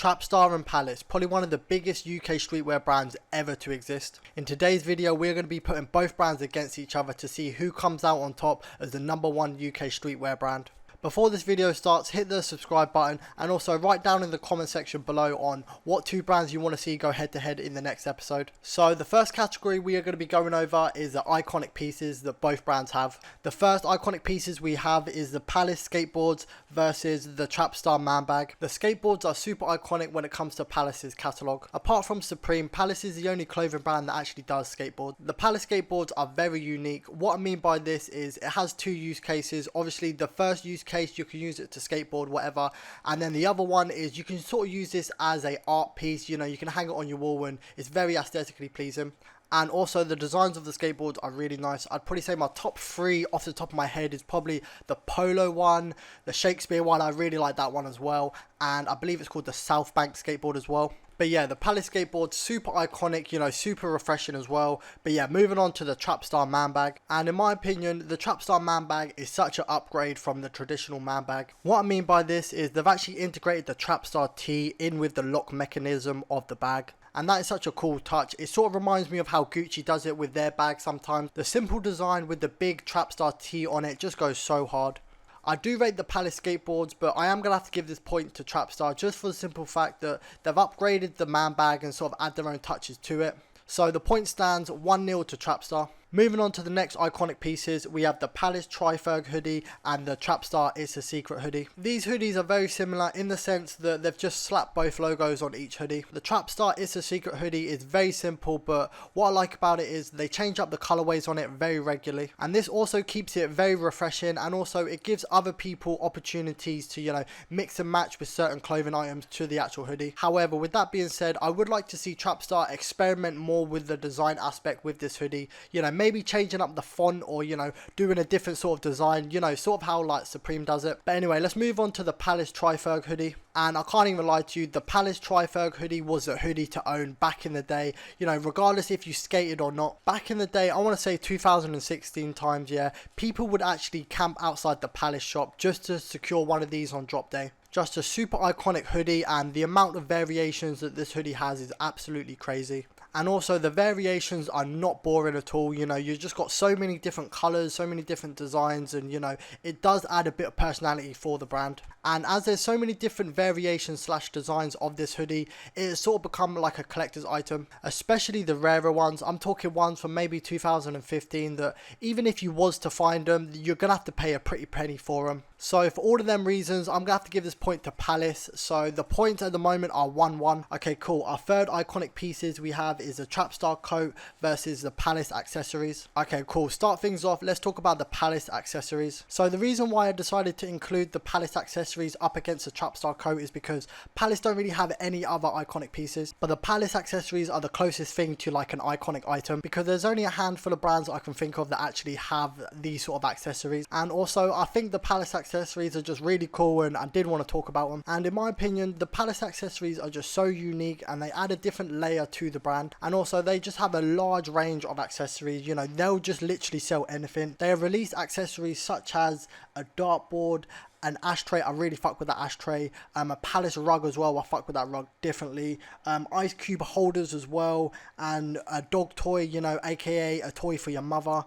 Trapstar and Palace, probably one of the biggest UK streetwear brands ever to exist. In today's video, we're going to be putting both brands against each other to see who comes out on top as the #1 UK streetwear brand. Before this video starts, hit the subscribe button and also write down in the comment section below on what two brands you want to see go head to head in the next episode. So the first category we are going to be going over is the iconic pieces that both brands have. The first iconic pieces we have is the Palace skateboards versus the Trapstar man bag. The skateboards are super iconic when it comes to Palace's catalogue. Apart from Supreme, Palace is the only clothing brand that actually does skateboards. The Palace skateboards are very unique. What I mean by this is it has two use cases. Obviously the first use case you can use it to skateboard whatever, and then the other one is you can sort of use this as a art piece. You know, you can hang it on your wall and it's very aesthetically pleasing. And also the designs of the skateboards are really nice. I'd probably say my top 3 off the top of my head is probably the Polo one, the Shakespeare one, I really like that one as well, and I believe it's called the South Bank skateboard as well. But yeah, the Palace skateboard, super iconic, you know, super refreshing as well. But yeah, moving on to the Trapstar man bag. And in my opinion, the Trapstar man bag is such an upgrade from the traditional man bag. What I mean by this is they've actually integrated the Trapstar T in with the lock mechanism of the bag. And that is such a cool touch. It sort of reminds me of how Gucci does it with their bags sometimes. The simple design with the big Trapstar T on it just goes so hard. I do rate the Palace skateboards, but I am going to have to give this point to Trapstar just for the simple fact that they've upgraded the man bag and sort of add their own touches to it. So the point stands 1-0 to Trapstar. Moving on to the next iconic pieces, we have the Palace Tri-Ferg hoodie and the Trapstar It's a Secret hoodie. These hoodies are very similar in the sense that they've just slapped both logos on each hoodie. The Trapstar It's a Secret hoodie is very simple, but what I like about it is they change up the colorways on it very regularly. And this also keeps it very refreshing, and also it gives other people opportunities to, you know, mix and match with certain clothing items to the actual hoodie. However, with that being said, I would like to see Trapstar experiment more with the design aspect with this hoodie. You know, maybe changing up the font or, you know, doing a different sort of design, you know, sort of how like Supreme does it. But anyway, let's move on to the Palace Tri-Ferg hoodie. And I can't even lie to you, the Palace Tri-Ferg hoodie was a hoodie to own back in the day, you know, regardless if you skated or not. Back in the day, I want to say 2016 times, yeah, people would actually camp outside the Palace shop just to secure one of these on drop day. Just a super iconic hoodie, and the amount of variations that this hoodie has is absolutely crazy. And also the variations are not boring at all. You know, you've just got so many different colors, so many different designs, and you know, it does add a bit of personality for the brand. And as there's so many different variations / designs of this hoodie, it has sort of become like a collector's item, especially the rarer ones. I'm talking ones from maybe 2015 that even if you was to find them, you're gonna have to pay a pretty penny for them. So for all of them reasons, I'm gonna have to give this point to Palace. So the points at the moment are 1-1. Okay, cool. Our third iconic pieces we have is the Trapstar coat versus the Palace accessories. Okay, cool. Start things off. Let's talk about the Palace accessories. So the reason why I decided to include the Palace accessories up against the Trapstar coat is because Palace don't really have any other iconic pieces, but the Palace accessories are the closest thing to like an iconic item, because there's only a handful of brands I can think of that actually have these sort of accessories. And also I think the Palace accessories are just really cool, and I did want to talk about them. And in my opinion, the Palace accessories are just so unique, and they add a different layer to the brand. And also they just have a large range of accessories. You know, they'll just literally sell anything. They have released accessories such as a dartboard, an ashtray, I really fuck with that ashtray, a Palace rug as well, I fuck with that rug differently, ice cube holders as well, and a dog toy, you know, aka a toy for your mother.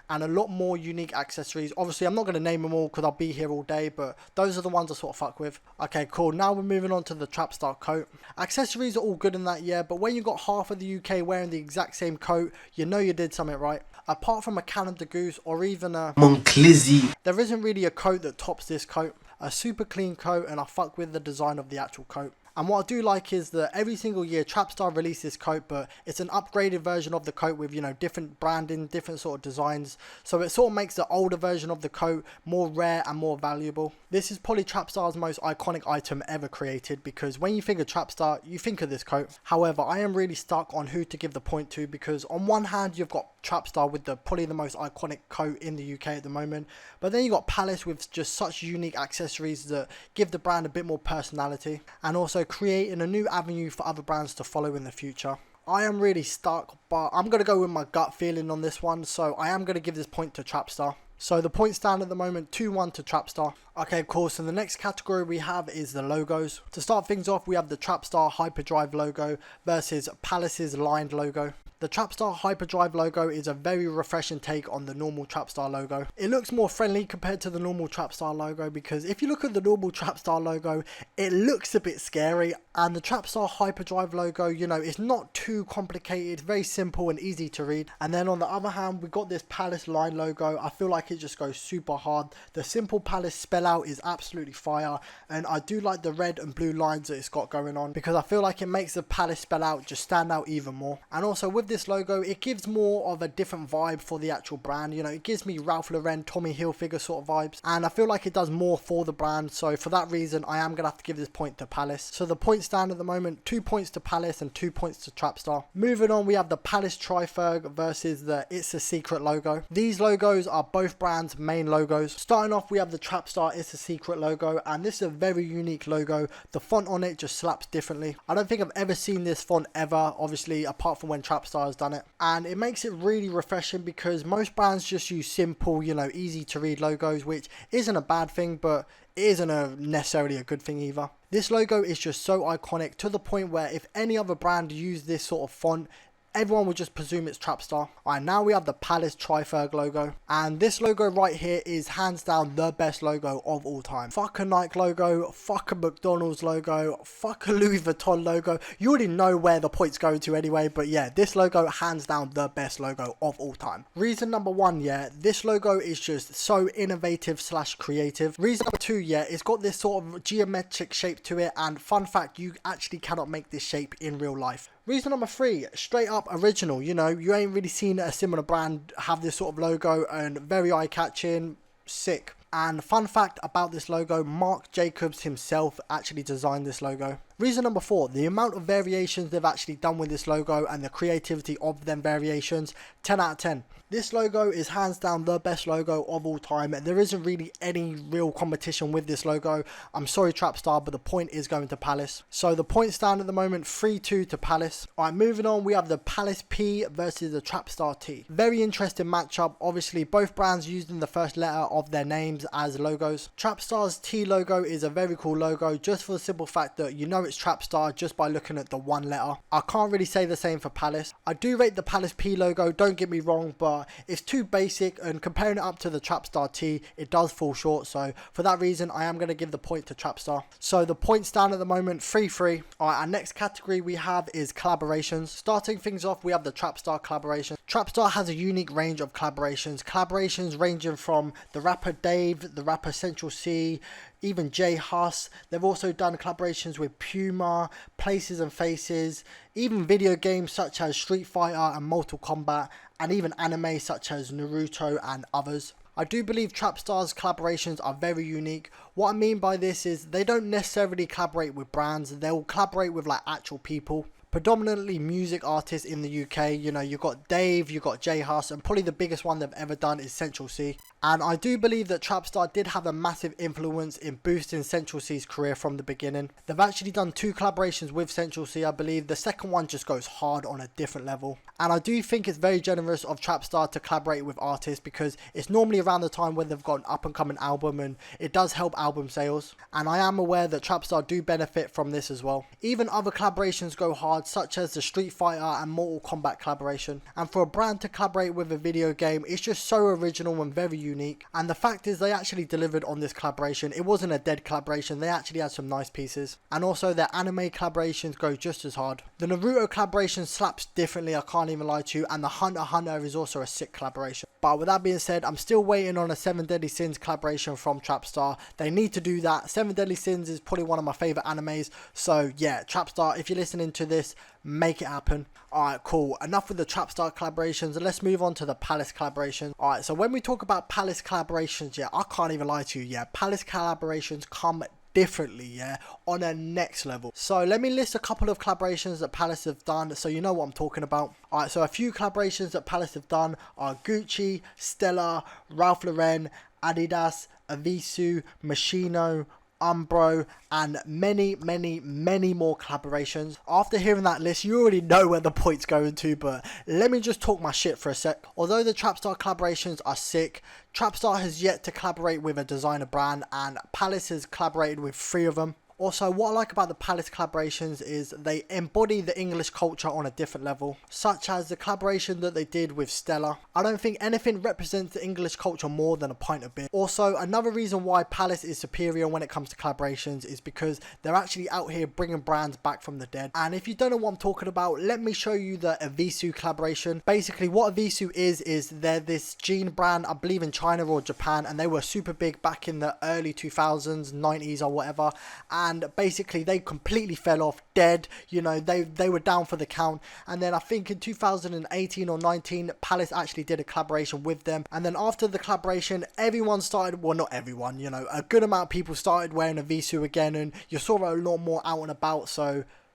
And a lot more unique accessories. Obviously I'm not going to name them all because I'll be here all day, but those are the ones I sort of fuck with. Okay, cool. Now we're moving on to the Trapstar coat. Accessories are all good in that, yeah, but when you got half of the UK wearing the exact same coat, you know you did something right. Apart from a Canada Goose or even a Monclizzy, there isn't really a coat that tops this coat. A super clean coat, and I fuck with the design of the actual coat. And what I do like is that every single year Trapstar releases this coat, but it's an upgraded version of the coat with, you know, different branding, different sort of designs. So it sort of makes the older version of the coat more rare and more valuable. This is probably Trapstar's most iconic item ever created, because when you think of Trapstar, you think of this coat. However, I am really stuck on who to give the point to, because on one hand you've got Trapstar with probably the most iconic coat in the UK at the moment, but then you got Palace with just such unique accessories that give the brand a bit more personality, and also creating a new avenue for other brands to follow in the future. I am really stuck, but I'm going to go with my gut feeling on this one, so I am going to give this point to Trapstar. So the points stand at the moment 2-1 to Trapstar. Okay, cool. So the next category we have is the logos. To start things off, we have the Trapstar Hyperdrive logo versus Palace's lined logo. The Trapstar Hyperdrive logo is a very refreshing take on the normal Trapstar logo. It looks more friendly compared to the normal Trapstar logo, because if you look at the normal Trapstar logo, it looks a bit scary, and the Trapstar Hyperdrive logo, you know, it's not too complicated, very simple and easy to read. And then on the other hand, we got this Palace line logo. I feel like it just goes super hard. The simple Palace spell out is absolutely fire, and I do like the red and blue lines that it's got going on, because I feel like it makes the Palace spell out just stand out even more. And also with this logo, it gives more of a different vibe for the actual brand. You know, it gives me Ralph Lauren, Tommy Hilfiger sort of vibes, and I feel like it does more for the brand. So for that reason, I am gonna have to give this point to Palace. So the points stand at the moment 2 points to Palace and 2 points to Trapstar. Moving on, we have the Palace Triferg versus the It's a Secret logo. These logos are both brands' main logos. Starting off, we have the Trapstar It's a Secret logo, and this is a very unique logo. The font on it just slaps differently. I don't think I've ever seen this font ever, obviously apart from when Trapstar has done it, and it makes it really refreshing, because most brands just use simple, you know, easy to read logos, which isn't a bad thing, but it isn't necessarily a good thing either. This logo is just so iconic, to the point where if any other brand used this sort of font, everyone would just presume it's Trapstar. Alright, now we have the Palace Triferg logo, and this logo right here is hands down the best logo of all time. Fuck a Nike logo, fuck a McDonald's logo, fuck a Louis Vuitton logo. You already know where the point's going to anyway, but yeah, this logo hands down the best logo of all time. Reason number one, yeah, this logo is just so innovative slash creative. Reason number two, yeah, it's got this sort of geometric shape to it, and fun fact, you actually cannot make this shape in real life. Reason number three, straight up original. You know, you ain't really seen a similar brand have this sort of logo, and very eye-catching, sick. And fun fact about this logo, Marc Jacobs himself actually designed this logo. Reason number four, the amount of variations they've actually done with this logo and the creativity of them variations, 10 out of 10. This logo is hands down the best logo of all time. There isn't really any real competition with this logo. I'm sorry Trapstar, but the point is going to Palace. So the points stand at the moment 3-2 to Palace. Alright, moving on, we have the Palace P versus the Trapstar T. Very interesting matchup. Obviously both brands using the first letter of their names as logos. Trapstar's T logo is a very cool logo, just for the simple fact that you know it's Trapstar just by looking at the one letter. I can't really say the same for Palace. I do rate the Palace P logo, don't get me wrong, but it's too basic, and comparing it up to the Trapstar T, it does fall short. So for that reason, I am going to give the point to Trapstar. So the points down at the moment 3-3. Alright, our next category we have is collaborations. Starting things off, we have the Trapstar collaboration. Trapstar has a unique range of collaborations. Collaborations ranging from the rapper Dave, the rapper Central C, even J Huss. They've also done collaborations with Puma, Places and Faces, even video games such as Street Fighter and Mortal Kombat, and even anime such as Naruto and others. I do believe Trapstar's collaborations are very unique. What I mean by this is they don't necessarily collaborate with brands, they'll collaborate with like actual people. Predominantly music artists in the UK. You know, you've got Dave, you've got J Huss, and probably the biggest one they've ever done is Central C. And I do believe that Trapstar did have a massive influence in boosting Central C's career from the beginning. They've actually done 2 collaborations with Central C, I believe. The second one just goes hard on a different level. And I do think it's very generous of Trapstar to collaborate with artists, because it's normally around the time when they've got an up and coming album, and it does help album sales. And I am aware that Trapstar do benefit from this as well. Even other collaborations go hard, such as the Street Fighter and Mortal Kombat collaboration. And for a brand to collaborate with a video game, it's just so original and very unique. And the fact is, they actually delivered on this collaboration. It wasn't a dead collaboration, they actually had some nice pieces. And also their anime collaborations go just as hard. The Naruto collaboration slaps differently, I can't even lie to you, and the Hunter x Hunter is also a sick collaboration. But with that being said, I'm still waiting on a 7 Deadly Sins collaboration from Trapstar. They need to do that. 7 Deadly Sins is probably one of my favourite animes. So yeah, Trapstar, if you're listening to this, make it happen. Alright, cool. Enough with the Trapstar collaborations. Let's move on to the Palace collaboration. Alright, so when we talk about Palace collaborations, yeah, I can't even lie to you, yeah, Palace collaborations come differently, yeah, on a next level. So let me list a couple of collaborations that Palace have done, so you know what I'm talking about. Alright, so a few collaborations that Palace have done are Gucci, Stella, Ralph Lauren, Adidas, Avisu, Machino, Umbro, and many more collaborations. After hearing that list, you already know where the point's going to, but let me just talk my shit for a sec. Although the Trapstar collaborations are sick, Trapstar has yet to collaborate with a designer brand, and Palace has collaborated with 3 of them. Also, what I like about the Palace collaborations is they embody the English culture on a different level, such as the collaboration that they did with Stella. I don't think anything represents the English culture more than a pint of beer. Also, another reason why Palace is superior when it comes to collaborations is because they're actually out here bringing brands back from the dead. And if you don't know what I'm talking about, let me show you the Evisu collaboration. Basically, what Evisu is they're this jean brand, I believe in China or Japan, and they were super big back in the early 2000s, 90s or whatever. And basically they completely fell off, dead, you know, they were down for the count. And then I think in 2018 or 19, Palace actually did a collaboration with them, and then after the collaboration, everyone started, well, not everyone, you know, a good amount of people started wearing a Evisu again, and you saw it a lot more out and about.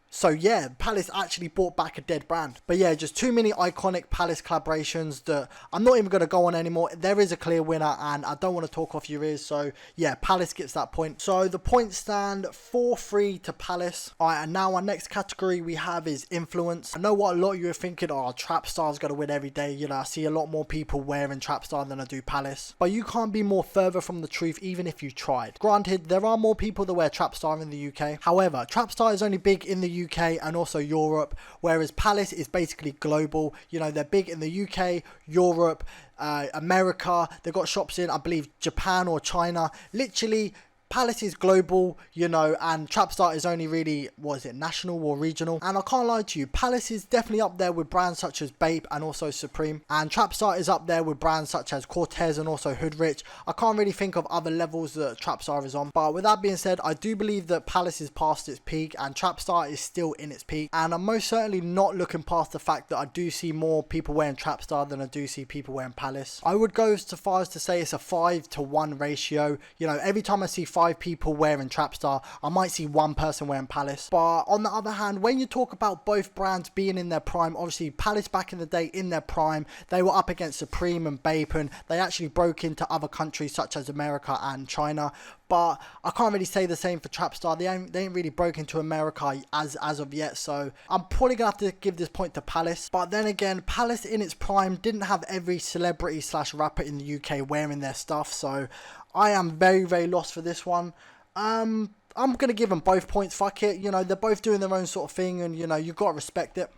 So yeah, Palace actually brought back a dead brand. But yeah, just too many iconic Palace collaborations that I'm not even going to go on anymore. There is a clear winner, and I don't want to talk off your ears. So yeah, Palace gets that point. So the points stand 4-3 to Palace. Alright, and now our next category we have is influence. I know what a lot of you are thinking, oh, Trapstar's going to win every day. You know, I see a lot more people wearing Trapstar than I do Palace. But you can't be more further from the truth even if you tried. Granted, there are more people that wear Trapstar in the UK. However, Trapstar is only big in the UK and also Europe, whereas Palace is basically global. You know, they're big in the UK, Europe, America. They've got shops in, I believe, Japan or China. Literally, Palace is global, you know, and Trapstar is only really, what is it, national or regional? And I can't lie to you, Palace is definitely up there with brands such as Bape and also Supreme. And Trapstar is up there with brands such as Cortez and also Hoodrich. I can't really think of other levels that Trapstar is on. But with that being said, I do believe that Palace is past its peak and Trapstar is still in its peak. And I'm most certainly not looking past the fact that I do see more people wearing Trapstar than I do see people wearing Palace. I would go so far as to say it's a 5-to-1 ratio. You know, every time I see 5 people wearing Trapstar, I might see 1 person wearing Palace. But on the other hand, when you talk about both brands being in their prime, obviously Palace back in the day in their prime, they were up against Supreme and Bape, and they actually broke into other countries such as America and China. But I can't really say the same for Trapstar. They ain't really broke into America as of yet. So I'm probably going to have to give this point to Palace. But then again, Palace in its prime didn't have every celebrity / rapper in the UK wearing their stuff. So I am very lost for this one. I'm going to give them both points. Fuck it. You know, they're both doing their own sort of thing, and, you know, you've got to respect it.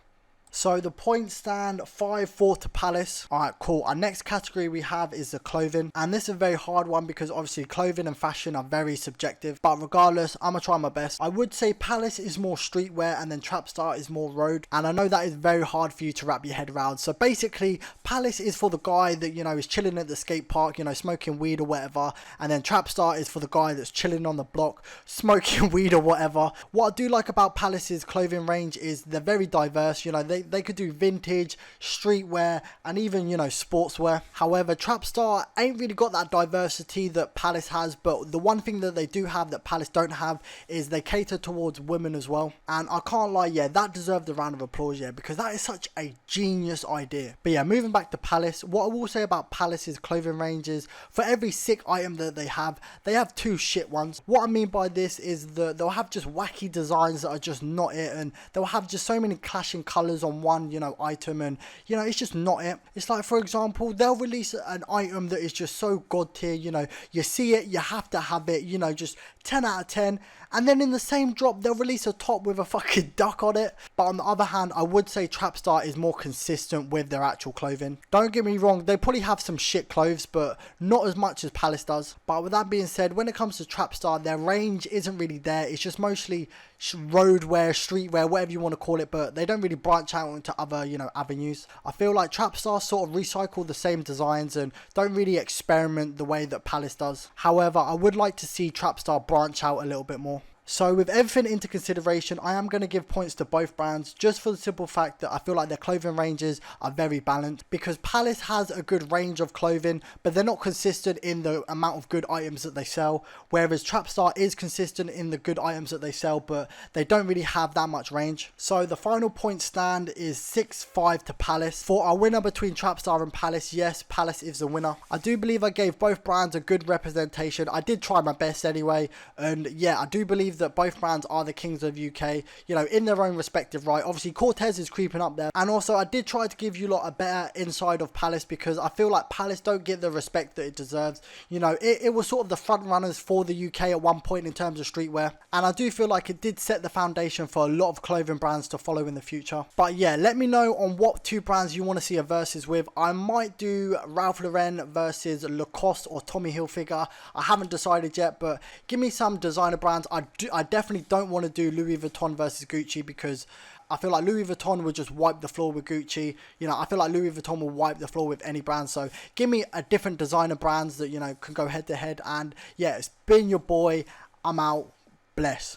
So the points stand 5-4 to Palace. Alright, cool. Our next category we have is the clothing. And this is a very hard one because obviously clothing and fashion are very subjective. But regardless, I'm going to try my best. I would say Palace is more streetwear and then Trapstar is more road. And I know that is very hard for you to wrap your head around. So basically, Palace is for the guy that, you know, is chilling at the skate park, you know, smoking weed or whatever. And then Trapstar is for the guy that's chilling on the block, smoking weed or whatever. What I do like about Palace's clothing range is they're very diverse. You know, they could do vintage, streetwear, and even, you know, sportswear. However, Trapstar ain't really got that diversity that Palace has, but the one thing that they do have that Palace don't have is they cater towards women as well. And I can't lie, yeah, that deserved a round of applause, yeah, because that is such a genius idea. But yeah, moving back to Palace, what I will say about Palace's clothing range is for every sick item that they have 2 shit ones. What I mean by this is that they'll have just wacky designs that are just not it, and they'll have just so many clashing colours on one, you know, item, and, you know, it's just not it. It's like, for example, they'll release an item that is just so god tier, you know, you see it, you have to have it, you know, just 10 out of 10, and then in the same drop they'll release a top with a fucking duck on it. But on the other hand, I would say Trapstar is more consistent with their actual clothing. Don't get me wrong, they probably have some shit clothes, but not as much as Palace does. But with that being said, when it comes to Trapstar, their range isn't really there. It's just mostly roadwear, streetwear, whatever you want to call it, but they don't really branch out into other, you know, avenues. I feel like Trapstar sort of recycle the same designs and don't really experiment the way that Palace does. However, I would like to see Trapstar branch out a little bit more. So with everything into consideration, I am going to give points to both brands just for the simple fact that I feel like their clothing ranges are very balanced, because Palace has a good range of clothing, but they're not consistent in the amount of good items that they sell, whereas Trapstar is consistent in the good items that they sell, but they don't really have that much range. So the final point stand is 6-5 to Palace. For our winner between Trapstar and Palace, yes, Palace is the winner. I do believe I gave both brands a good representation. I did try my best anyway, and yeah, I do believe that both brands are the kings of UK, you know, in their own respective right. Obviously Cortez is creeping up there, and also I did try to give you lot a better inside of Palace, because I feel like Palace don't get the respect that it deserves. You know, it was sort of the front runners for the UK at one point in terms of streetwear, and I do feel like it did set the foundation for a lot of clothing brands to follow in the future. But yeah, let me know on what two brands you want to see a versus with. I might do Ralph Lauren versus Lacoste or Tommy Hilfiger. I haven't decided yet, but give me some designer brands. I definitely don't want to do Louis Vuitton versus Gucci, because I feel like Louis Vuitton would just wipe the floor with Gucci. You know, I feel like Louis Vuitton will wipe the floor with any brand. So give me a different designer brands that, you know, can go head to head. And yeah, it's been your boy. I'm out. Bless.